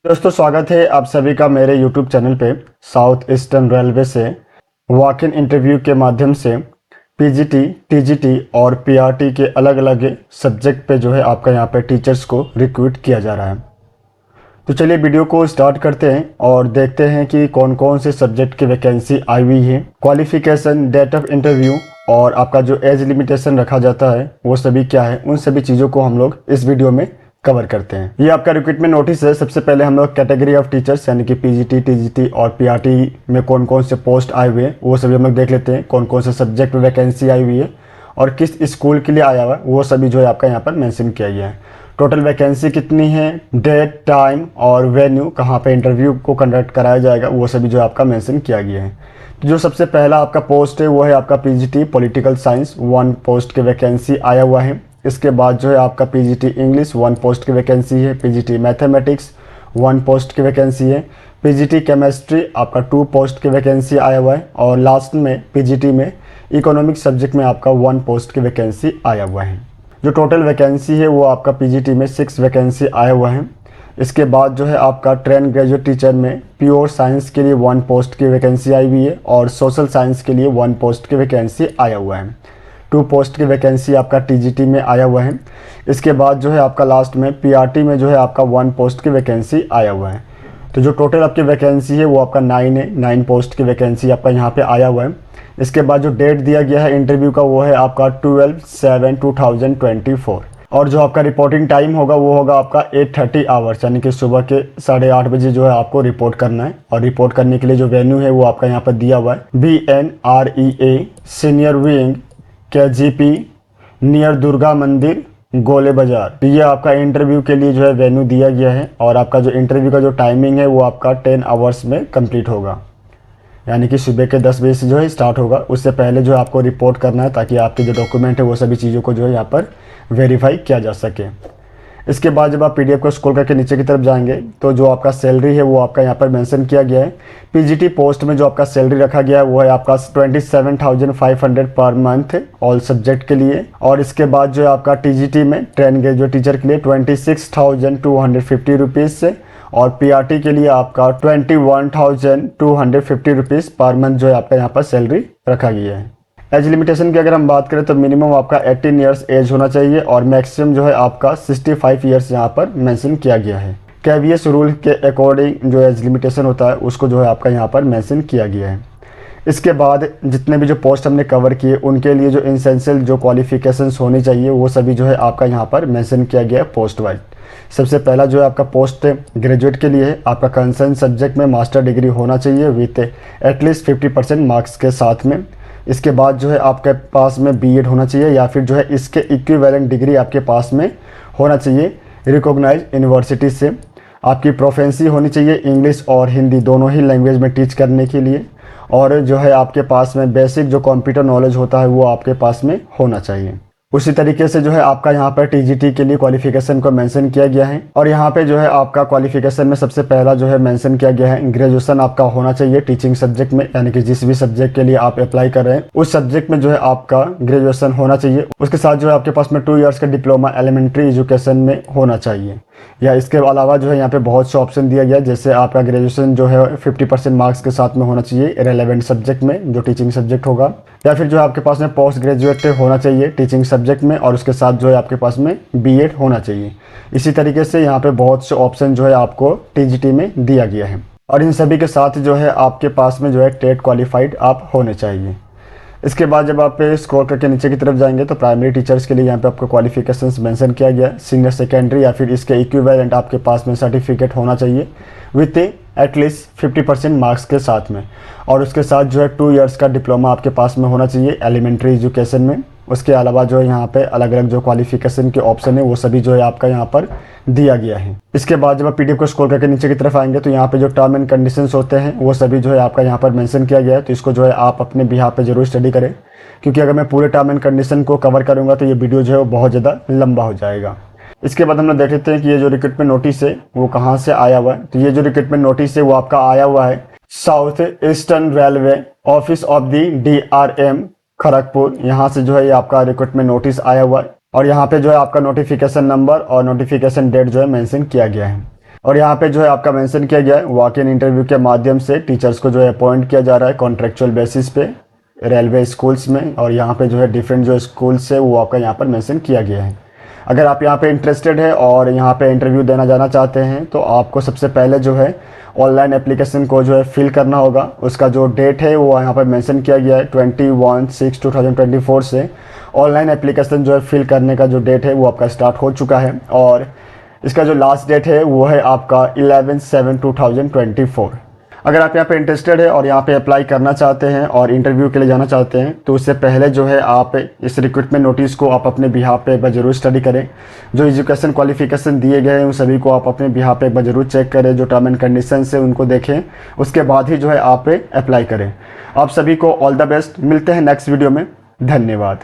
दोस्तों, स्वागत है आप सभी का मेरे YouTube चैनल पे। साउथ ईस्टर्न रेलवे से वॉक इन इंटरव्यू के माध्यम से पीजीटी, टीजीटी और पीआरटी के अलग अलग सब्जेक्ट पे जो है आपका यहाँ पे टीचर्स को रिक्रूट किया जा रहा है। तो चलिए वीडियो को स्टार्ट करते हैं और देखते हैं कि कौन कौन से सब्जेक्ट की वैकेंसी आई हुई है, क्वालिफिकेशन, डेट ऑफ इंटरव्यू और आपका जो एज लिमिटेशन रखा जाता है वो सभी क्या है, उन सभी चीज़ों को हम लोग इस वीडियो में कवर करते हैं। ये आपका रिक्रूटमेंट नोटिस है। सबसे पहले हम लोग कैटेगरी ऑफ टीचर्स यानी कि पीजीटी, टीजीटी और पीआरटी में कौन कौन से पोस्ट आए हुए हैं वो सभी हम लोग देख लेते हैं। कौन कौन से सब्जेक्ट में वैकेंसी आई हुई है और किस स्कूल के लिए आया हुआ है वो सभी जो है आपका यहाँ पर मेंशन किया गया है। टोटल वैकेंसी कितनी है, डेट, टाइम और वेन्यू, कहाँ पे इंटरव्यू को कंडक्ट कराया जाएगा, वो सभी जो आपका मेंशन किया गया है। तो जो सबसे पहला आपका पोस्ट है वो है आपका पीजीटी पॉलिटिकल साइंस, 1 पोस्ट के वैकेंसी आया हुआ है। इसके बाद जो है आपका पीजीटी इंग्लिश 1 पोस्ट की वैकेंसी है। पीजीटी मैथमेटिक्स 1 पोस्ट की वैकेंसी है। पीजीटी केमिस्ट्री आपका 2 पोस्ट की वैकेंसी आया हुआ है। और लास्ट में पीजीटी में इकोनॉमिक्स सब्जेक्ट में आपका 1 पोस्ट की वैकेंसी आया हुआ है। जो टोटल वैकेंसी है वो आपका पीजीटी में 6 वैकेंसी आया हुआ है। इसके बाद जो है आपका ट्रेन ग्रेजुएट टीचर में प्योर साइंस के लिए 1 पोस्ट की वैकेंसी आई हुई है और सोशल साइंस के लिए 1 पोस्ट की वैकेंसी आया हुआ है। 2 पोस्ट की वैकेंसी आपका टीजीटी में आया हुआ है। इसके बाद जो है आपका लास्ट में पीआरटी में जो है आपका 1 पोस्ट की वैकेंसी आया हुआ है। तो जो टोटल आपकी वैकेंसी है वो आपका 9 है। 9 पोस्ट की वैकेंसी आपका यहाँ पे आया हुआ है। इसके बाद जो डेट दिया गया है इंटरव्यू का वो है आपका 12/7/2024 और जो आपका रिपोर्टिंग टाइम होगा वो होगा आपका 8:30 आवर्स यानी कि सुबह के 8:30 बजे जो है आपको रिपोर्ट करना है। और रिपोर्ट करने के लिए जो वेन्यू है वो आपका यहाँ पर दिया हुआ है BNREA senior wing KGP near Durga मंदिर गोले बाजार। तो ये आपका इंटरव्यू के लिए जो है वेन्यू दिया गया है और आपका जो इंटरव्यू का जो टाइमिंग है वो आपका 10 आवर्स में कंप्लीट होगा यानी कि सुबह के 10 बजे से जो है स्टार्ट होगा। उससे पहले जो है आपको रिपोर्ट करना है ताकि आपके जो डॉक्यूमेंट है वो सभी चीज़ों को जो है यहाँ पर वेरीफाई किया जा सके। इसके बाद जब आप पीडीएफ को स्क्रॉल करके नीचे की तरफ जाएंगे तो जो आपका सैलरी है वो आपका यहाँ पर मेंशन किया गया है। पीजीटी पोस्ट में जो आपका सैलरी रखा गया है वो है आपका 27,500 पर मंथ ऑल सब्जेक्ट के लिए। और इसके बाद जो है आपका टीजीटी में ट्रेन ग्रेजुएट टीचर के लिए 26,250 रुपीज़ से और पीआरटी के लिए आपका 21,250 रुपीज़ पर मंथ जो है आपका यहाँ पर सैलरी रखा गया है। एज लिमिटेशन की अगर हम बात करें तो मिनिमम आपका 18 ईयर्स एज होना चाहिए और मैक्सिमम जो है आपका 65 ईयर्स यहाँ पर मेंशन किया गया है। केवीएस रूल के अकॉर्डिंग जो एज लिमिटेशन होता है उसको जो है आपका यहाँ पर मेंशन किया गया है। इसके बाद जितने भी जो पोस्ट हमने कवर किए उनके लिए जो एसेंशियल जो क्वालिफिकेशंस होनी चाहिए वो सभी जो है आपका यहाँ पर मेंशन किया गया है पोस्ट वाइज। सबसे पहला जो है आपका पोस्ट ग्रेजुएट के लिए है। आपका कंसर्न सब्जेक्ट में मास्टर डिग्री होना चाहिए विथ एटलीस्ट 50% मार्क्स के साथ में। इसके बाद जो है आपके पास में बीएड होना चाहिए या फिर जो है इसके इक्विवेलेंट डिग्री आपके पास में होना चाहिए रिकॉग्नाइज यूनिवर्सिटी से। आपकी प्रोफेंसी होनी चाहिए इंग्लिश और हिंदी दोनों ही लैंग्वेज में टीच करने के लिए। और जो है आपके पास में बेसिक जो कंप्यूटर नॉलेज होता है वो आपके पास में होना चाहिए। उसी तरीके से जो है आपका यहाँ पर टीजीटी के लिए क्वालिफिकेशन को मेंशन किया गया है और यहाँ पे जो है आपका क्वालिफिकेशन में सबसे पहला जो है मेंशन किया गया है ग्रेजुएशन आपका होना चाहिए टीचिंग सब्जेक्ट में यानी कि जिस भी सब्जेक्ट के लिए आप अप्लाई कर रहे हैं उस सब्जेक्ट में जो है आपका ग्रेजुएशन होना चाहिए। उसके साथ जो है आपके पास में 2 इयर्स का डिप्लोमा एलिमेंट्री एजुकेशन में होना चाहिए। या इसके अलावा जो है यहाँ पे बहुत से ऑप्शन दिया गया जैसे आपका ग्रेजुएशन जो है 50% मार्क्स के साथ में होना चाहिए रेलेवेंट सब्जेक्ट में जो टीचिंग सब्जेक्ट होगा। या फिर जो है आपके पास में पोस्ट ग्रेजुएट होना चाहिए टीचिंग सब्जेक्ट में और उसके साथ जो है आपके पास में बीएड होना चाहिए। इसी तरीके से यहाँ पे बहुत से ऑप्शन जो है आपको टीजीटी में दिया गया है और इन सभी के साथ जो है आपके पास में जो है टेट क्वालिफाइड आप होने चाहिए। इसके बाद जब आप स्क्रॉल करके नीचे की तरफ जाएंगे तो प्राइमरी टीचर्स के लिए यहाँ पे आपको क्वालिफिकेशंस मेंशन किया गया है। सीनियर सेकेंडरी या फिर इसके इक्विवेलेंट आपके पास में सर्टिफिकेट होना चाहिए विथ एटलीस्ट 50% मार्क्स के साथ में। और उसके साथ जो है 2 इयर्स का डिप्लोमा आपके पास में होना चाहिए एलिमेंट्री एजुकेशन में। उसके अलावा जो है यहाँ पे अलग अलग जो क्वालिफिकेशन के ऑप्शन है वो सभी जो है आपका यहाँ पर दिया गया है। इसके बाद जब आप पीडीएफ को स्क्रॉल करके नीचे की तरफ आएंगे तो यहाँ पे जो टर्म एंड कंडीशंस होते हैं वो सभी जो है आपका यहाँ पर मेंशन किया गया है। तो इसको जो है आप अपने बिहाफ पे जरूर स्टडी करें क्योंकि अगर मैं पूरे टर्म एंड कंडीशन को कवर करूँगा तो ये वीडियो जो है वो बहुत ज़्यादा लंबा हो जाएगा। इसके बाद हम लोग देख लेते हैं कि ये जो रिक्रूटमेंट नोटिस है वो कहाँ से आया हुआ है। तो ये जो रिक्रूटमेंट नोटिस है वो आपका आया हुआ है south eastern railway office of the DRM Kharagpur. यहाँ से जो है ये आपका रिक्रूटमेंट नोटिस आया हुआ है और यहाँ पे जो है आपका नोटिफिकेशन नंबर और नोटिफिकेशन डेट जो है मेंशन किया गया है। और यहाँ पे जो है आपका मेंशन किया गया है वॉक इन इंटरव्यू के माध्यम से टीचर्स को जो है अपॉइंट किया जा रहा है कॉन्ट्रेक्चुअल बेसिस पे रेलवे स्कूल्स में। और यहाँ पे जो है डिफरेंट जो स्कूल्स है वो आपका यहाँ पर मेंशन किया गया है। अगर आप यहाँ पे इंटरेस्टेड है और यहाँ पे इंटरव्यू देना जाना चाहते हैं तो आपको सबसे पहले जो है ऑनलाइन एप्लीकेशन को जो है फिल करना होगा। उसका जो डेट है वो यहाँ पर मेंशन किया गया है 21/6/2024 से ऑनलाइन एप्लीकेशन जो है फिल करने का जो डेट है वो आपका स्टार्ट हो चुका है। और इसका जो लास्ट डेट है वो है आपका 11/7/2024। अगर आप यहाँ पे इंटरेस्टेड है और यहाँ पे अप्लाई करना चाहते हैं और इंटरव्यू के लिए जाना चाहते हैं तो उससे पहले जो है आप इस रिक्रूटमेंट नोटिस को आप अपने बिहाफ पे एक बार जरूर स्टडी करें। जो एजुकेशन क्वालिफिकेशन दिए गए हैं उन सभी को आप अपने बिहाफ पे एक बार जरूर चेक करें। जो टर्म एंड कंडीशंस है उनको देखें, उसके बाद ही जो है आप अप्लाई करें। आप सभी को ऑल द बेस्ट। मिलते हैं नेक्स्ट वीडियो में। धन्यवाद।